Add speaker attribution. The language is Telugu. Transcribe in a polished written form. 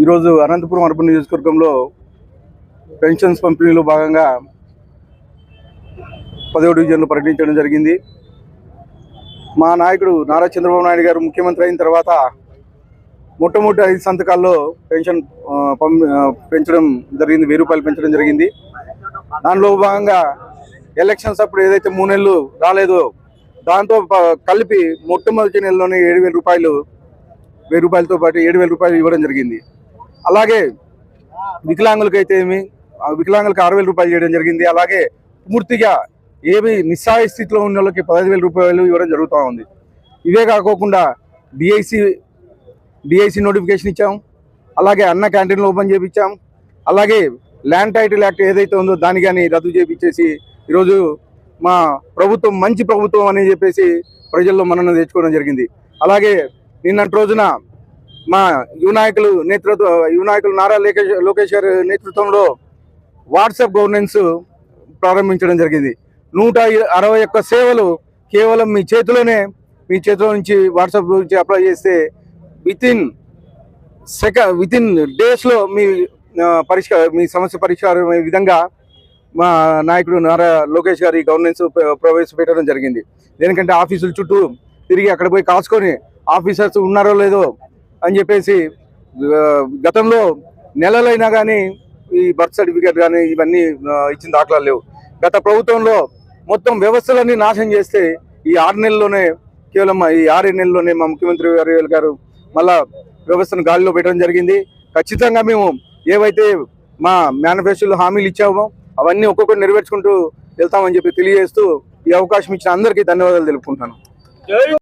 Speaker 1: ఈరోజు అనంతపురం అర్బన్ నియోజకవర్గంలో పెన్షన్స్ పంపిణీలో భాగంగా 10వ డివిజన్లో ప్రకటించడం జరిగింది. మా నాయకుడు నారా చంద్రబాబు నాయుడు గారు ముఖ్యమంత్రి అయిన తర్వాత మొట్టమొదటి 5 సంతకాల్లో పెన్షన్ పెంచడం జరిగింది, 1000 రూపాయలు పెంచడం జరిగింది. దానిలో భాగంగా ఎలక్షన్స్ అప్పుడు ఏదైతే 3 నెలలు రాలేదో దాంతో కలిపి మొట్టమొదటి నెలలోనే 7,000 రూపాయలు, 1000 రూపాయలతో పాటు 7,000 రూపాయలు ఇవ్వడం జరిగింది. అలాగే వికలాంగులకైతే వికలాంగులకు 6,000 రూపాయలు చేయడం జరిగింది. అలాగే పూర్తిగా ఏమి నిస్సహాయ స్థితిలో ఉన్న వాళ్ళకి 15,000 రూపాయలు ఇవ్వడం జరుగుతూ ఉంది. ఇవే కాకోకుండా డిఐసి నోటిఫికేషన్ ఇచ్చాం. అలాగే అన్న క్యాంటీన్లు ఓపెన్ చేయించాం. అలాగే ల్యాండ్ టైటిల్ యాక్ట్ ఏదైతే ఉందో దాన్ని కానీ రద్దు చేయించేసి ఈరోజు మా ప్రభుత్వం మంచి ప్రభుత్వం అని చెప్పేసి ప్రజల్లో మన్నన తెచ్చుకోవడం జరిగింది. అలాగే నిన్నటి రోజున మా యువ నాయకులు నారా లోకేష్ గారి నేతృత్వంలో వాట్సాప్ గవర్నెన్స్ ప్రారంభించడం జరిగింది. 161 సేవలు కేవలం మీ చేతిలో నుంచి వాట్సాప్ నుంచి అప్లై చేస్తే వితిన్ డేస్లో మీ సమస్య పరిష్కారం అయ్యే విధంగా మా నాయకుడు నారా లోకేష్ గారి గవర్నెన్స్ ప్రవేశపెట్టడం జరిగింది. దేనికంటే ఆఫీసుల చుట్టూ తిరిగి అక్కడ పోయి కాసుకొని ఆఫీసర్స్ ఉన్నారో లేదో అని చెప్పేసి గతంలో నెలలైనా కానీ ఈ బర్త్ సర్టిఫికేట్ కానీ ఇవన్నీ ఇచ్చిన దాఖలాలు లేవు. గత ప్రభుత్వంలో మొత్తం వ్యవస్థలన్నీ నాశనం చేస్తే ఈ 6 నెలల్లోనే ఈ 6 నెలల్లోనే మా ముఖ్యమంత్రి గారు మళ్ళా వ్యవస్థను గాలిలో పెట్టడం జరిగింది. ఖచ్చితంగా మేము ఏవైతే మా మేనిఫెస్టోలో హామీలు ఇచ్చామో అవన్నీ ఒక్కొక్కటి నెరవేర్చుకుంటూ వెళ్తామని చెప్పి తెలియజేస్తూ ఈ అవకాశం ఇచ్చిన అందరికీ ధన్యవాదాలు తెలుపుకుంటున్నాను.